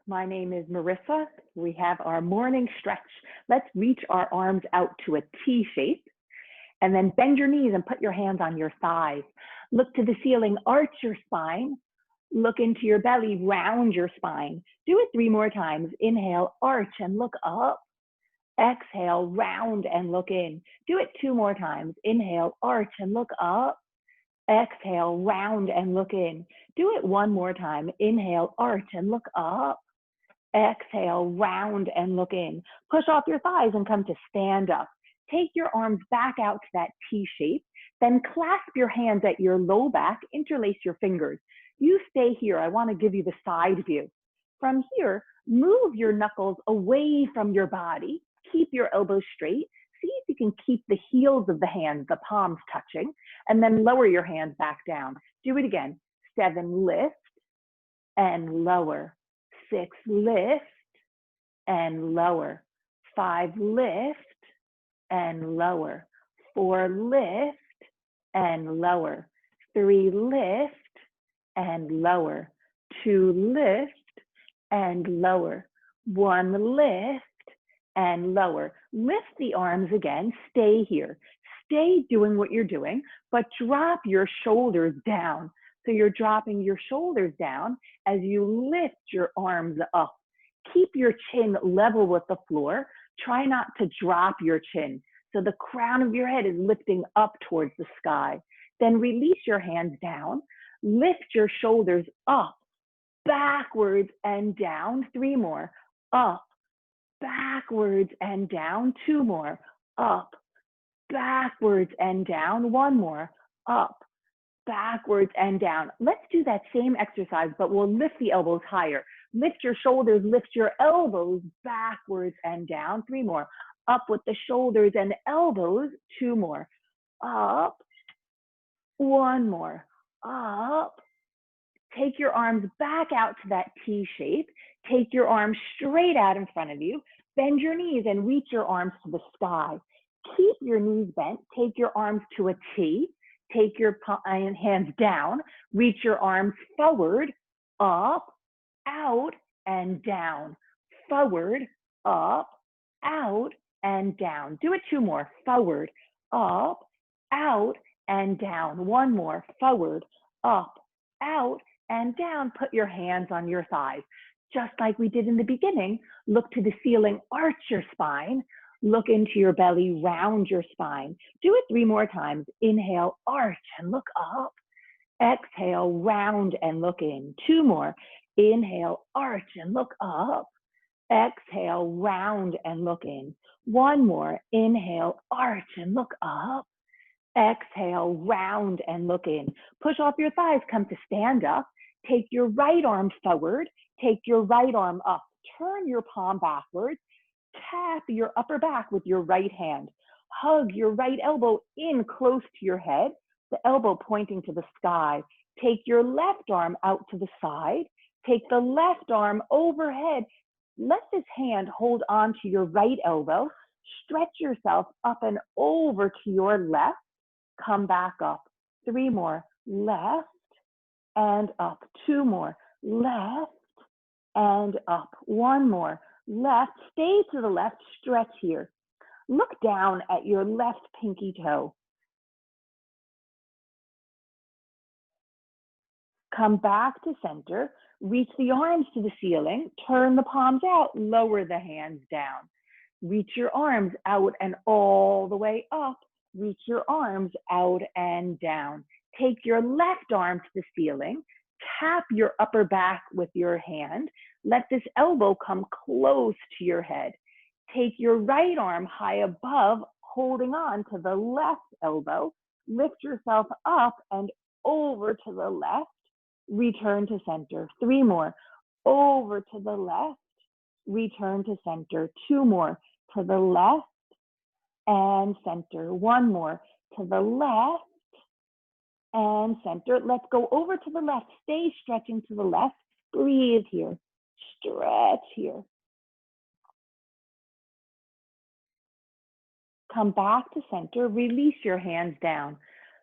My name is Marissa. We have our morning stretch. Let's reach our arms out to a T shape and then bend your knees and put your hands on your thighs. Look to the ceiling, arch your spine. Look into your belly, round your spine. Do it 3 more times. Inhale, arch and look up. Exhale, round and look in. Do it 2 more times. Inhale, arch and look up. Exhale, round and look in. Do it 1 more time. Inhale, arch and look up. Exhale, round and look in. Push off your thighs and come to stand up. Take your arms back out to that T shape. Then clasp your hands at your low back. Interlace your fingers. You stay here. I want to give you the side view. From here, move your knuckles away from your body. Keep your elbows straight. See if you can keep the heels of the hands, the palms touching, and then lower your hands back down. Do it again. 7, lift and lower. 6, lift and lower. 5, lift and lower. 4, lift and lower. 3, lift and lower. 2, lift and lower. 1, lift and lower. Lift the arms again. Stay here. Stay doing what you're doing, but drop your shoulders down. So you're dropping your shoulders down as you lift your arms up. Keep your chin level with the floor. Try not to drop your chin. So the crown of your head is lifting up towards the sky. Then release your hands down. Lift your shoulders up, backwards and down. 3 more. Up, backwards and down. 2 more. Up, backwards and down. 1 more. Up, backwards and down. Let's do that same exercise, but we'll lift the elbows higher. Lift your shoulders, lift your elbows backwards and down. 3 more. Up with the shoulders and elbows. 2 more. Up. 1 more. Up. Take your arms back out to that T shape. Take your arms straight out in front of you. Bend your knees and reach your arms to the sky. Keep your knees bent. Take your arms to a T. Take your hands down. Reach your arms forward, up, out, and down. Forward, up, out, and down. Do it 2 more. Forward, up, out, and down. 1 more. Forward, up, out, and down. Put your hands on your thighs. Just like we did in the beginning, look to the ceiling, arch your spine. Look into your belly, round your spine. Do it 3 more times. Inhale, arch and look up. Exhale, round and look in. 2 more. Inhale, arch and look up. Exhale, round and look in. 1 more. Inhale, arch and look up. Exhale, round and look in. Push off your thighs, come to stand up. Take your right arm forward. Take your right arm up. Turn your palm backwards. Tap your upper back with your right hand. Hug your right elbow in close to your head, the elbow pointing to the sky. Take your left arm out to the side. Take the left arm overhead. Let this hand hold on to your right elbow. Stretch yourself up and over to your left. Come back up. 3 more. Left and up. 2 more. Left and up. 1 more. Left, stay to the left, stretch here. Look down at your left pinky toe. Come back to center, reach the arms to the ceiling, turn the palms out, lower the hands down. Reach your arms out and all the way up. Reach your arms out and down. Take your left arm to the ceiling, tap your upper back with your hand. Let this elbow come close to your head. Take your right arm high above, holding on to the left elbow. Lift yourself up and over to the left. Return to center. 3 more. Over to the left. Return to center. 2 more. To the left and center. 1 more. To the left and center. Let's go over to the left. Stay stretching to the left. Breathe here. Stretch here. Come back to center. Release your hands down.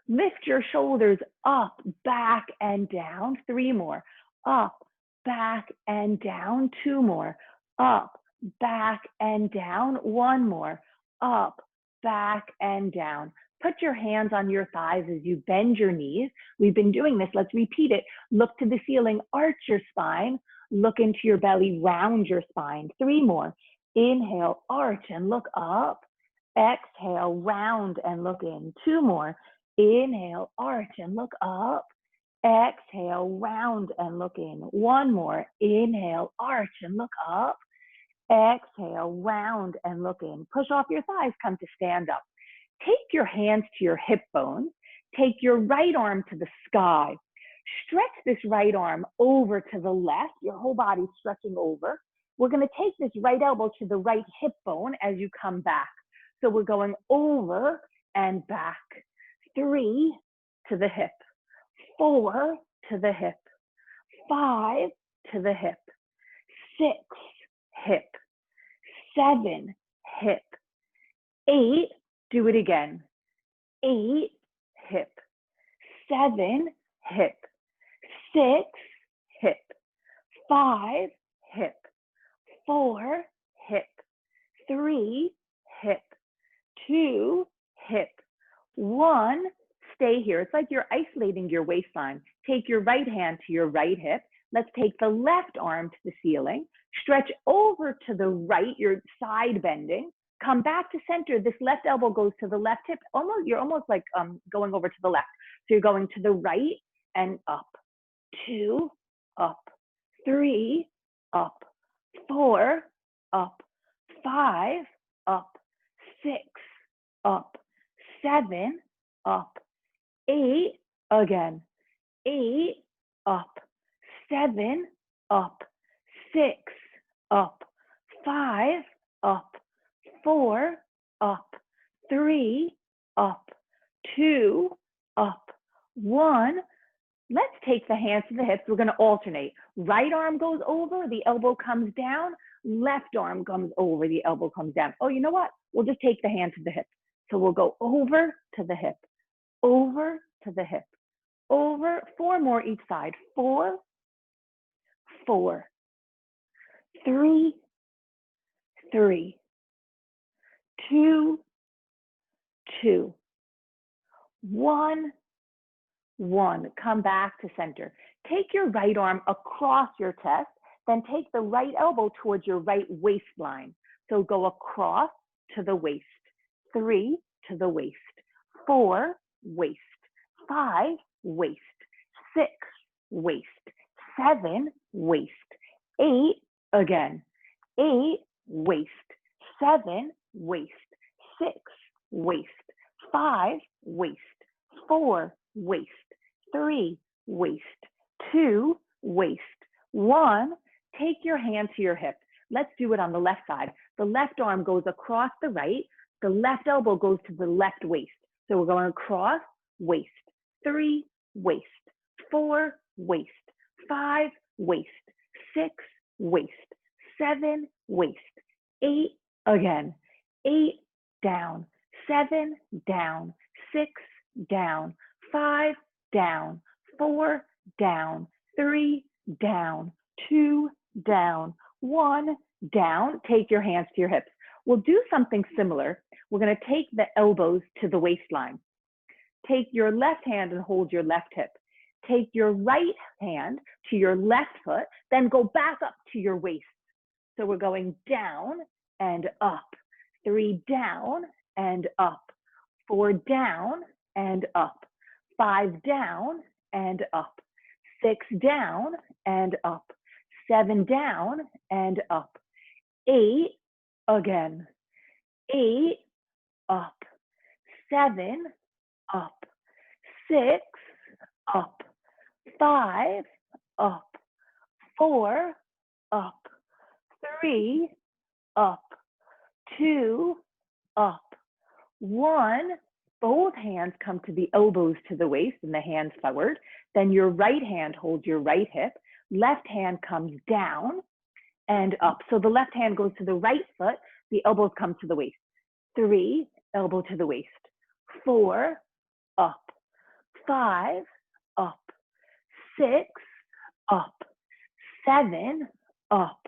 Lift your shoulders up, back, and down. 3 more. Up, back and down, 2 more, up, back and down, 1 more, up, back and down. Put your hands on your thighs as you bend your knees. We've been doing this, let's repeat it. Look to the ceiling, arch your spine, look into your belly, round your spine. 3 more, inhale, arch and look up, exhale, round and look in. 2 more, inhale, arch and look up, exhale, round and look in. 1 more, inhale, arch and look up, exhale, round and look in. Push off your thighs, come to stand up. Take your hands to your hip bones. Take your right arm to the sky. Stretch this right arm over to the left, your whole body stretching over. We're going to take this right elbow to the right hip bone as you come back. So we're going over and back. 3 to the hip, 4 to the hip, 5 to the hip, 6 hip, 7 hip, 8, do it again, 8 hip, 7 hip, 6 hip, 5 hip, 4 hip, 3 hip, 2 hip, 1, stay here. It's like you're isolating your waistline. Take your right hand to your right hip. Let's take the left arm to the ceiling. Stretch over to the right, you're side bending. Come back to center. This left elbow goes to the left hip. You're almost like going over to the left. So you're going to the right and up. 2, up. 3, up. 4, up. 5, up. 6, up. 7, up. 8, again. 8, up. 7, up. 6, up. 5, up. 4, up. 3, up. 2, up. 1. Let's take the hands to the hips. We're going to alternate. Right arm goes over, the elbow comes down. Left arm comes over, the elbow comes down. Oh, you know what? We'll just take the hand to the hip. So we'll go over to the hip, over to the hip, over. 4 more each side. 4, 4, 3, 3, 2, 2, 1, 1. Come back to center. Take your right arm across your chest, then take the right elbow towards your right waistline. So go across to the waist. 3 to the waist. 4, waist. 5, waist. 6, waist. 7, waist. 8, again. 8, waist. 7, waist. 6, waist. 5, waist. 4, waist. 3, waist. 2, waist. 1, take your hand to your hip. Let's do it on the left side. The left arm goes across the right. The left elbow goes to the left waist. So we're going across, waist. 3, waist. 4, waist. 5, waist. 6, waist. 7, waist. 8, again. 8, down. 7, down. 6, down. 5, down. 4, down. 3, down. 2, down. 1, down. Take your hands to your hips. We'll do something similar. We're going to take the elbows to the waistline. Take your left hand and hold your left hip. Take your right hand to your left foot, then go back up to your waist. So we're going down and up. 3, down and up. 4, down and up. 5, down and up. 6, down and up. 7, down and up. 8, again. 8, up. 7, up. 6, up. 5, up. 4, up. 3, up. 2, up. 1, both hands come to the elbows to the waist and the hands forward. Then your right hand holds your right hip. Left hand comes down and up. So the left hand goes to the right foot. The elbows come to the waist. 3, elbow to the waist. 4, up. 5, up. 6, up. 7, up.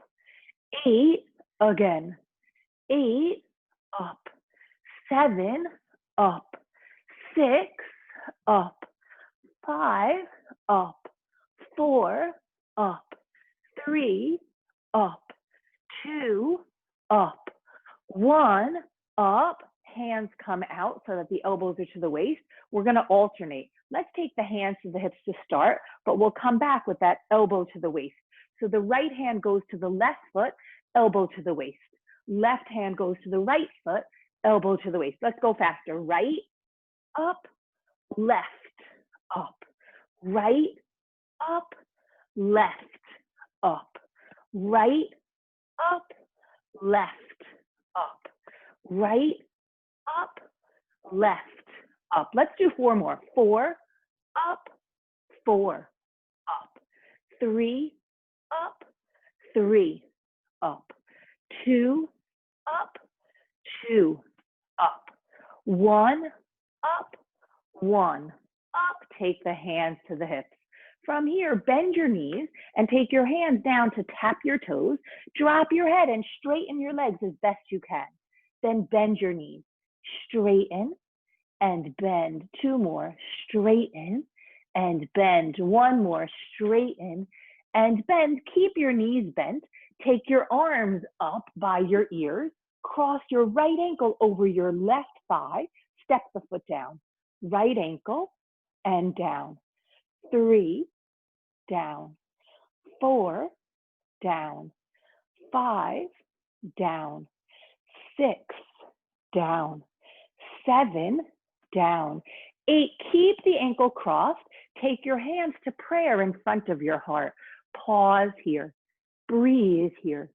8, again. 8, up. 7, up. 6, up. 5, up. 4, up. 3, up. 2, up. 1, up. Hands come out so that the elbows are to the waist. We're going to alternate. Let's take the hands to the hips to start, but we'll come back with that elbow to the waist. So the right hand goes to the left foot, elbow to the waist. Left hand goes to the right foot, elbow to the waist. Let's go faster. Right, up, left, up. Right, up, left, up. Right, up, left, up. Right, up, left, up. Let's do 4 more. 4, up, 4, up. 3, up, 3, up. 2, up, 2, up. 1, up, 1, up. Take the hands to the hips. From here, bend your knees and take your hands down to tap your toes. Drop your head and straighten your legs as best you can. Then bend your knees. Straighten and bend. 2 more. Straighten and bend. 1 more. Straighten and bend. Keep your knees bent. Take your arms up by your ears. Cross your right ankle over your left thigh. Step the foot down. Right ankle and down. 3, down. 4, down. 5, down. 6, down. 7, down. 8, keep the ankle crossed. Take your hands to prayer in front of your heart. Pause here. Breathe here.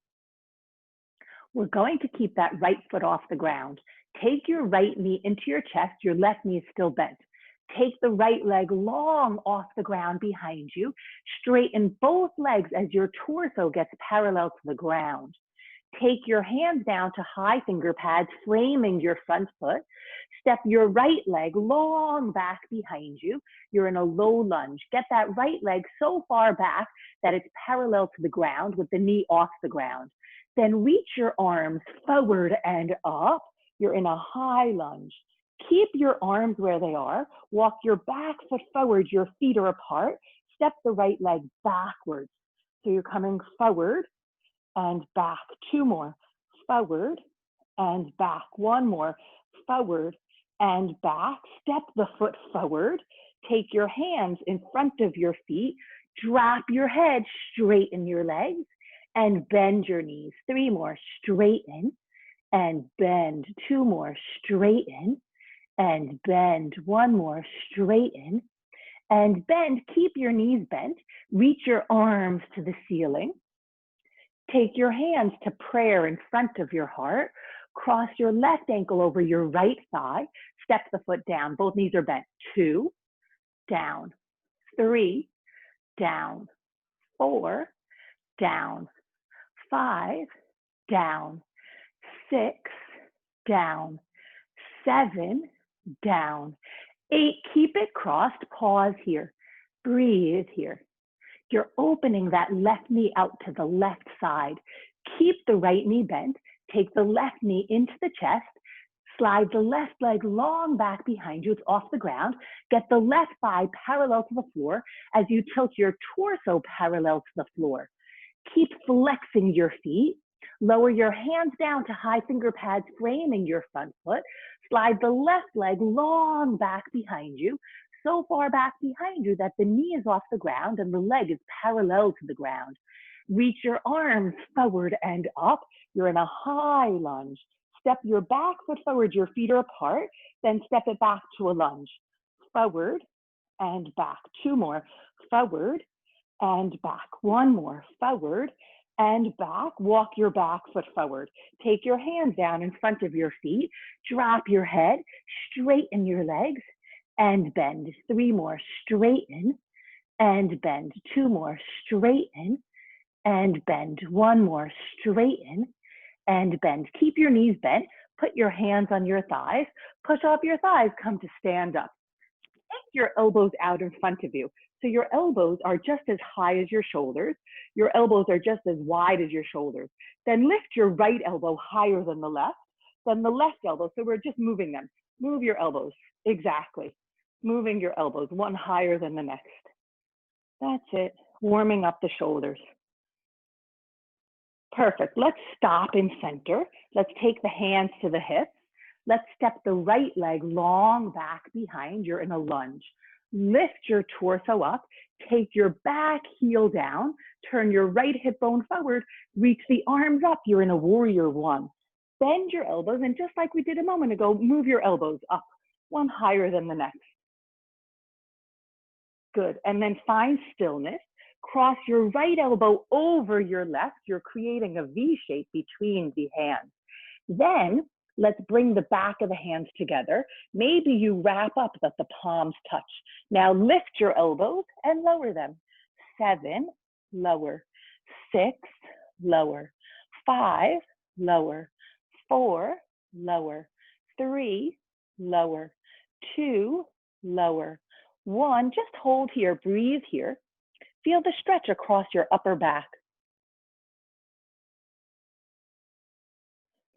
We're going to keep that right foot off the ground. Take your right knee into your chest. Your left knee is still bent. Take the right leg long off the ground behind you. Straighten both legs as your torso gets parallel to the ground. Take your hands down to high finger pads, framing your front foot. Step your right leg long back behind you. You're in a low lunge. Get that right leg so far back that it's parallel to the ground with the knee off the ground. Then reach your arms forward and up. You're in a high lunge. Keep your arms where they are. Walk your back foot forward. Your feet are apart. Step the right leg backwards. So you're coming forward and back. 2 more. Forward and back. 1 more. Forward and back. Step the foot forward. Take your hands in front of your feet. Drop your head. Straighten your legs and bend your knees. 3 more. Straighten and bend. 2 more. Straighten and bend. 1 more. Straighten and bend. Keep your knees bent. Reach your arms to the ceiling. Take your hands to prayer in front of your heart. Cross your left ankle over your right thigh. Step the foot down. Both knees are bent. 2, down. 3, down. 4, down. 5, down. 6, down. 7, down. 8, keep it crossed. Pause here. Breathe here. You're opening that left knee out to the left side. Keep the right knee bent. Take the left knee into the chest. Slide the left leg long back behind you. It's off the ground. Get the left thigh parallel to the floor as you tilt your torso parallel to the floor. Keep flexing your feet. Lower your hands down to high finger pads, framing your front foot. Slide the left leg long back behind you, so far back behind you that the knee is off the ground and the leg is parallel to the ground. Reach your arms forward and up. You're in a high lunge. Step your back foot forward, your feet are apart, then step it back to a lunge. Forward and back. 2 more. Forward and back. 1 more. Forward and back. Walk your back foot forward. Take your hands down in front of your feet. Drop your head. Straighten your legs and bend. 3 more. Straighten and bend. 2 more. Straighten and bend. 1 more. Straighten and bend. Keep your knees bent. Put your hands on your thighs. Push up your thighs. Come to stand up. Take your elbows out in front of you. So your elbows are just as high as your shoulders. Your elbows are just as wide as your shoulders. Then lift your right elbow higher than the left, then the left elbow. So we're just moving them. Move your elbows. Exactly. Moving your elbows, one higher than the next. That's it. Warming up the shoulders. Perfect. Let's stop in center. Let's take the hands to the hips. Let's step the right leg long back behind. You're in a lunge. Lift your torso up. Take your back heel down. Turn your right hip bone forward. Reach the arms up. You're in a warrior one. Bend your elbows, and just like we did a moment ago, move your elbows up, one higher than the next. Good. And then find stillness. Cross your right elbow over your left. You're creating a V shape between the hands. Then let's bring the back of the hands together. Maybe you wrap up that the palms touch. Now lift your elbows and lower them. 7, lower. 6, lower. 5, lower. 4, lower. 3, lower. 2, lower. 1, just hold here, breathe here. Feel the stretch across your upper back.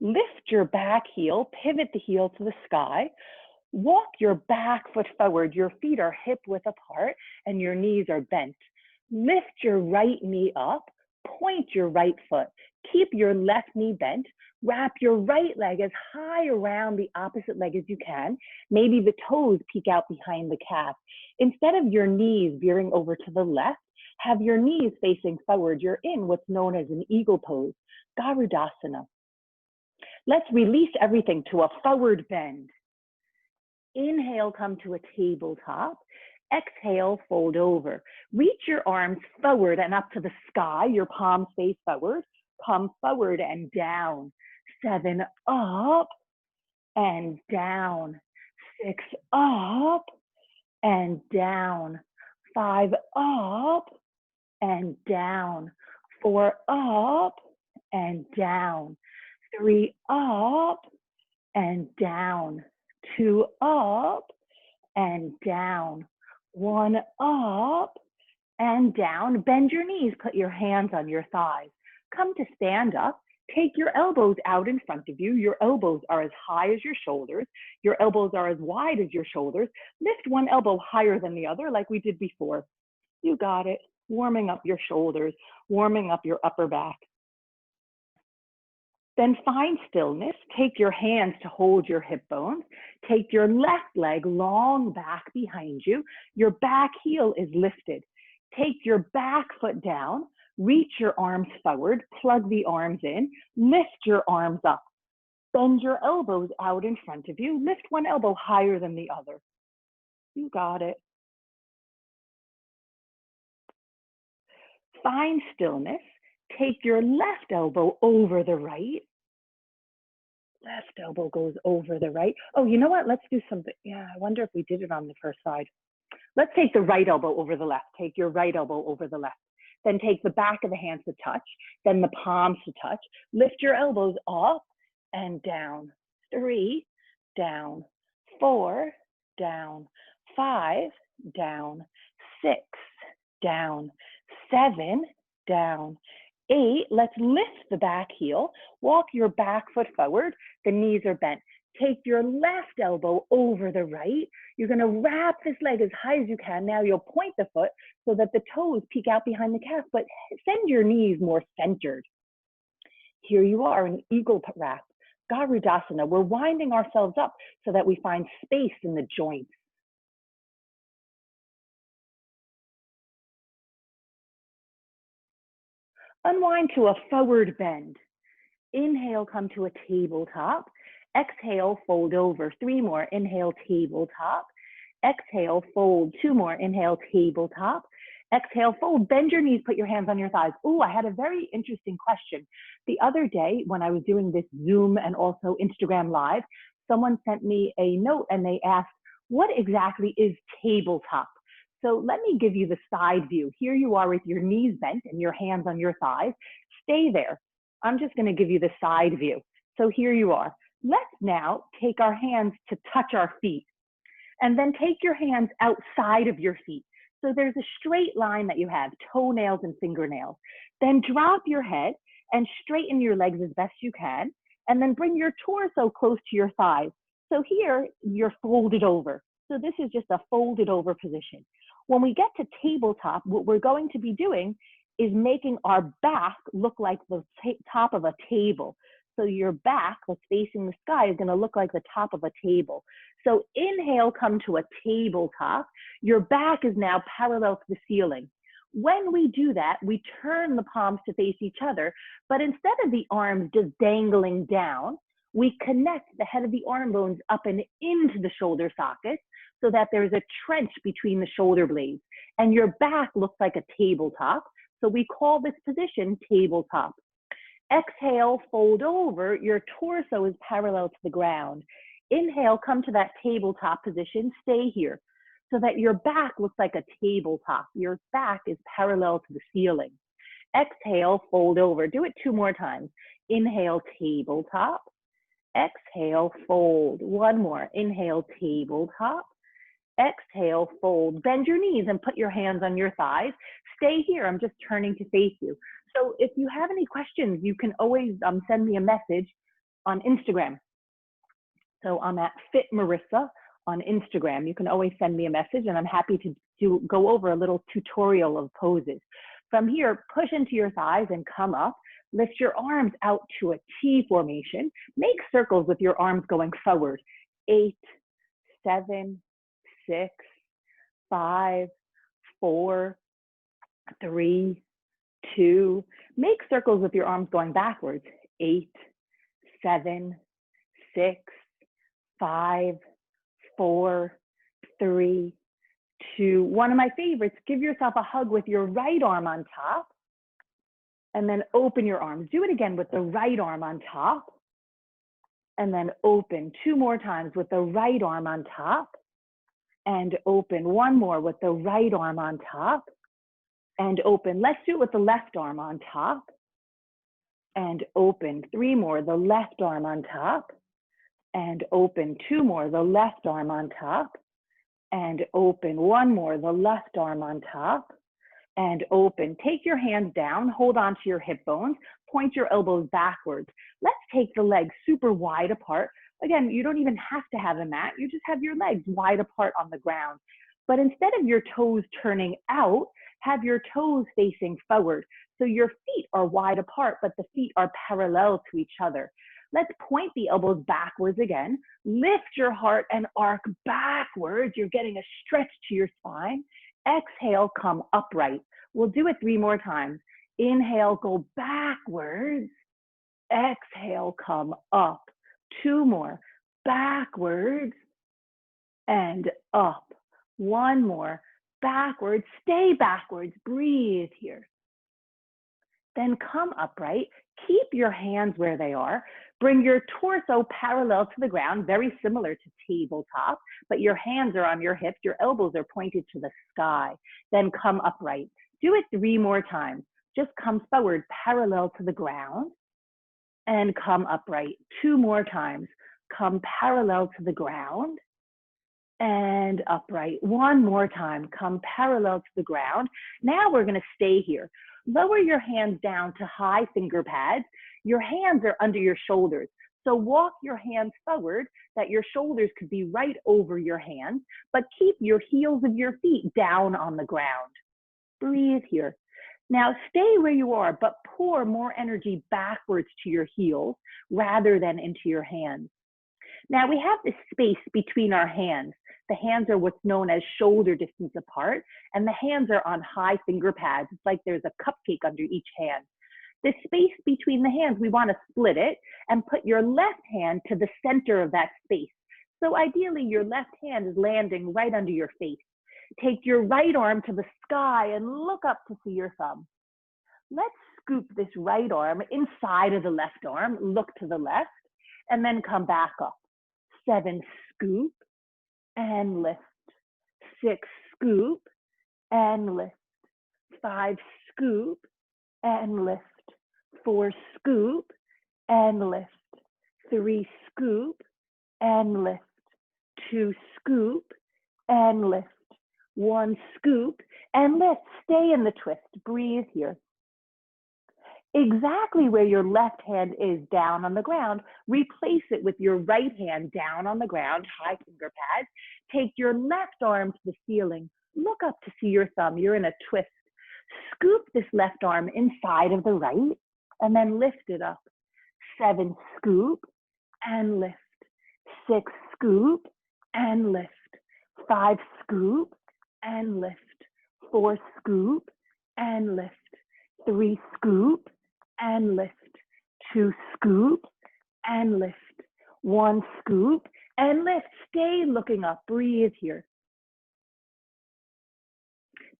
Lift your back heel, pivot the heel to the sky. Walk your back foot forward. Your feet are hip width apart and your knees are bent. Lift your right knee up, point your right foot. Keep your left knee bent. Wrap your right leg as high around the opposite leg as you can. Maybe the toes peek out behind the calf. Instead of your knees veering over to the left, have your knees facing forward. You're in what's known as an eagle pose, Garudasana. Let's release everything to a forward bend. Inhale, come to a tabletop. Exhale, fold over. Reach your arms forward and up to the sky. Your palms face forward. Come forward and down. 7, up and down. 6, up and down. 5, up and down. 4, up and down. 3, up and down. 2, up and down. 1, up and down. Bend your knees, put your hands on your thighs. Come to stand up. Take your elbows out in front of you. Your elbows are as high as your shoulders. Your elbows are as wide as your shoulders. Lift one elbow higher than the other like we did before. You got it. Warming up your shoulders, warming up your upper back. Then find stillness. Take your hands to hold your hip bones. Take your left leg long back behind you. Your back heel is lifted. Take your back foot down. Reach your arms forward. Plug the arms in. Lift your arms up. Bend your elbows out in front of you. Lift one elbow higher than the other. You got it. Find stillness. Take your left elbow over the right. Left elbow goes over the right. Oh, you know what? Let's do something. Yeah, I wonder if we did it on the first side. Let's take the right elbow over the left. Take your right elbow over the left. Then take the back of the hands to touch. Then the palms to touch. Lift your elbows up and down. 3, down. 4, down. 5, down. 6, down. 7, down. 8, let's lift the back heel. Walk your back foot forward. The knees are bent. Take your left elbow over the right. You're going to wrap this leg as high as you can. Now you'll point the foot so that the toes peek out behind the calf, but send your knees more centered. Here you are in eagle wrap, Garudasana. We're winding ourselves up so that we find space in the joints. Unwind to a forward bend. Inhale, come to a tabletop. Exhale, fold over. 3 more. Inhale, tabletop. Exhale, fold. 2 more. Inhale, tabletop. Exhale, fold. Bend your knees, put your hands on your thighs. Oh, I had a very interesting question. The other day when I was doing this Zoom and also Instagram Live, someone sent me a note and they asked, what exactly is tabletop? So let me give you the side view. Here you are with your knees bent and your hands on your thighs. Stay there. I'm just going to give you the side view. So here you are. Let's now take our hands to touch our feet. And then take your hands outside of your feet. So there's a straight line that you have, toenails and fingernails. Then drop your head and straighten your legs as best you can, and then bring your torso close to your thighs. So here, you're folded over. So this is just a folded over position. When we get to tabletop, what we're going to be doing is making our back look like the top of a table. So your back, that's facing the sky, is going to look like the top of a table. So inhale, come to a tabletop. Your back is now parallel to the ceiling. When we do that, we turn the palms to face each other, but instead of the arms just dangling down, we connect the head of the arm bones up and into the shoulder sockets so that there's a trench between the shoulder blades, and your back looks like a tabletop. So we call this position tabletop. Exhale, fold over, your torso is parallel to the ground. Inhale, come to that tabletop position, stay here so that your back looks like a tabletop. Your back is parallel to the ceiling. Exhale, fold over. Do it 2 more times. Inhale, tabletop. Exhale, fold. 1 more. Inhale, tabletop. Exhale, fold. Bend your knees and put your hands on your thighs. Stay here. I'm just turning to face you. So if you have any questions, you can always send me a message on Instagram. So I'm at Fit Marissa on Instagram. You can always send me a message, and I'm happy to go over a little tutorial of poses. From here, push into your thighs and come up. Lift your arms out to a T formation. Make circles with your arms going forward. 8, 7, 6, 5, 4, 3, 2. Make circles with your arms going backwards. 8, 7, 6, 5, 4, 3, 2. One of my favorites, give yourself a hug with your right arm on top, and then open your arms. Do it again with the right arm on top, and then open. 2 more times with the right arm on top, and open. 1 more with the right arm on top, and open. Let's do it with the left arm on top, and open. 3 more, the left arm on top, and open. 2 more, the left arm on top, and open. 1 more, the left arm on top, and open. Take your hands down, hold on to your hip bones, point your elbows backwards. Let's take the legs super wide apart. Again, you don't even have to have a mat, you just have your legs wide apart on the ground. But instead of your toes turning out, have your toes facing forward. So your feet are wide apart, but the feet are parallel to each other. Let's point the elbows backwards again. Lift your heart and arc backwards. You're getting a stretch to your spine. Exhale, come upright. We'll do it 3 more times. Inhale, go backwards. Exhale, come up. 2 more. Backwards and up. 1 more. Backwards. Stay backwards. Breathe here. Then come upright. Keep your hands where they are. Bring your torso parallel to the ground, very similar to tabletop, but your hands are on your hips, your elbows are pointed to the sky. Then come upright. Do it 3 more times. Just come forward, parallel to the ground, and come upright. 2 more times. Come parallel to the ground and upright. 1 more time. Come parallel to the ground. Now we're going to stay here. Lower your hands down to high finger pads. Your hands are under your shoulders. So walk your hands forward that your shoulders could be right over your hands, but keep your heels of your feet down on the ground. Breathe here. Now stay where you are, but pour more energy backwards to your heels rather than into your hands. Now we have this space between our hands. The hands are what's known as shoulder distance apart, and the hands are on high finger pads. It's like there's a cupcake under each hand. The space between the hands, we want to split it and put your left hand to the center of that space. So ideally, your left hand is landing right under your face. Take your right arm to the sky and look up to see your thumb. Let's scoop this right arm inside of the left arm, look to the left, and then come back up. 7, scoop and lift. 6, scoop and lift. 5, scoop and lift. 4, scoop and lift. 3, scoop and lift. 2, scoop and lift. 1, scoop. and lift. Stay in the twist. Breathe here. Exactly where your left hand is down on the ground, replace it with your right hand down on the ground, high finger pads. Take your left arm to the ceiling. Look up to see your thumb. You're in a twist. Scoop this left arm inside of the right and then lift it up. 7, scoop and lift. 6, scoop and lift. 5, scoop and lift. 4, scoop and lift. 3, scoop and lift. 2, scoop and lift. 1, scoop and lift. Stay looking up. Breathe here.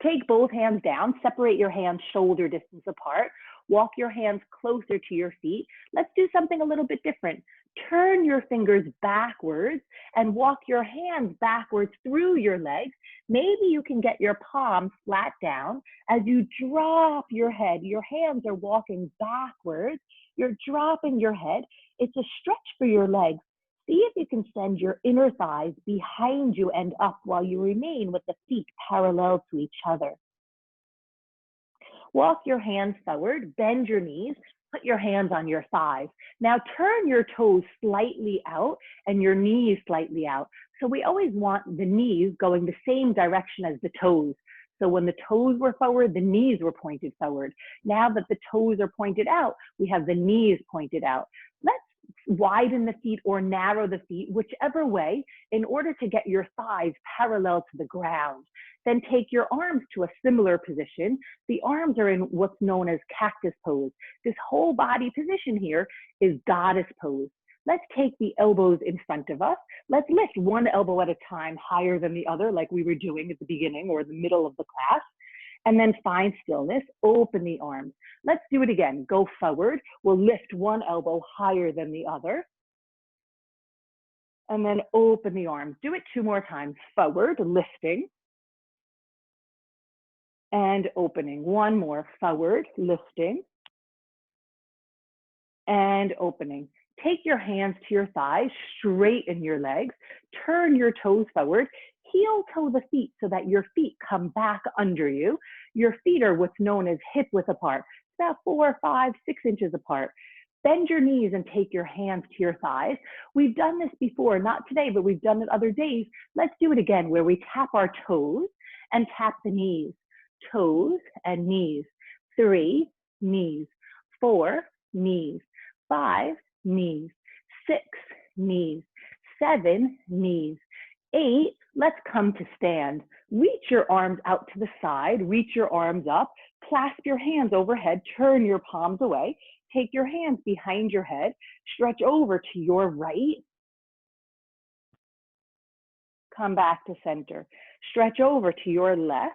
Take both hands down. Separate your hands shoulder distance apart. Walk your hands closer to your feet. Let's do something a little bit different. Turn your fingers backwards and walk your hands backwards through your legs. Maybe you can get your palms flat down. As you drop your head, your hands are walking backwards. You're dropping your head. It's a stretch for your legs. See if you can send your inner thighs behind you and up while you remain with the feet parallel to each other. Walk your hands forward, bend your knees, put your hands on your thighs. Now turn your toes slightly out and your knees slightly out. So we always want the knees going the same direction as the toes. So when the toes were forward, the knees were pointed forward. Now that the toes are pointed out, we have the knees pointed out. Let's widen the feet or narrow the feet, whichever way, in order to get your thighs parallel to the ground. Then take your arms to a similar position. The arms are in what's known as cactus pose. This whole body position here is goddess pose. Let's take the elbows in front of us. Let's lift one elbow at a time higher than the other, like we were doing at the beginning or the middle of the class. And then find stillness, open the arms. Let's do it again. Go forward. We'll lift one elbow higher than the other. And then open the arms. Do it 2 more times. Forward, lifting. And opening. 1 more. Forward, lifting. And opening. Take your hands to your thighs, straighten your legs, turn your toes forward, heel toe the feet so that your feet come back under you. Your feet are what's known as hip width apart, about 4, 5, 6 inches apart. Bend your knees and take your hands to your thighs. We've done this before, not today, but we've done it other days. Let's do it again where we tap our toes and tap the knees. Toes and knees. 3, knees. 4, knees. 5, knees. 6, knees. 7, knees. 8, let's come to stand. Reach your arms out to the side, reach your arms up, clasp your hands overhead, turn your palms away, take your hands behind your head, stretch over to your right, come back to center. Stretch over to your left,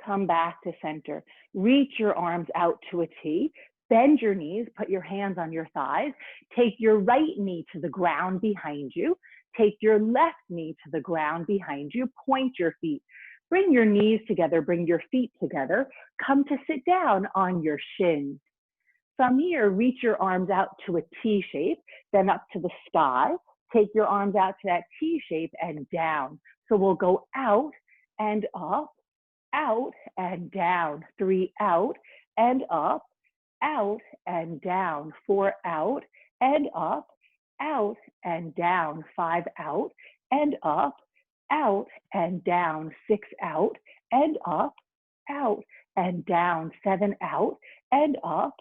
come back to center. Reach your arms out to a T. Bend your knees, put your hands on your thighs. Take your right knee to the ground behind you. Take your left knee to the ground behind you. Point your feet. Bring your knees together, bring your feet together. Come to sit down on your shins. From here, reach your arms out to a T shape, then up to the sky. Take your arms out to that T shape and down. So we'll go out and up, out and down. 3, out and up, out and down. 4, out and up, out and down. 5, out and up, out and down. 6, out and up, out and down. 7, out and up,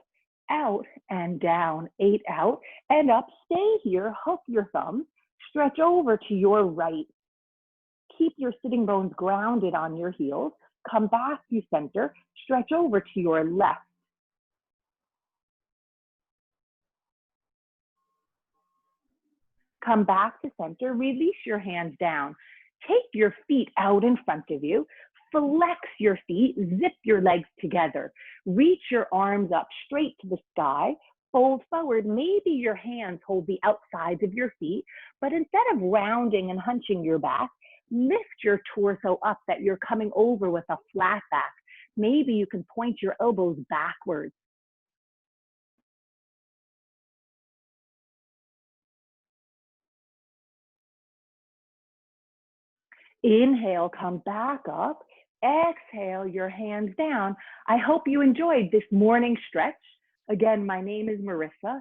out and down. 8, out and up. Stay here, hook your thumbs, stretch over to your right. Keep your sitting bones grounded on your heels. Come back to center, stretch over to your left. Come back to center, release your hands down. Take your feet out in front of you, flex your feet, zip your legs together. Reach your arms up straight to the sky, fold forward. Maybe your hands hold the outsides of your feet, but instead of rounding and hunching your back, lift your torso up that you're coming over with a flat back. Maybe you can point your elbows backwards. Inhale, come back up. Exhale, your hands down. I hope you enjoyed this morning stretch. Again, my name is Marissa.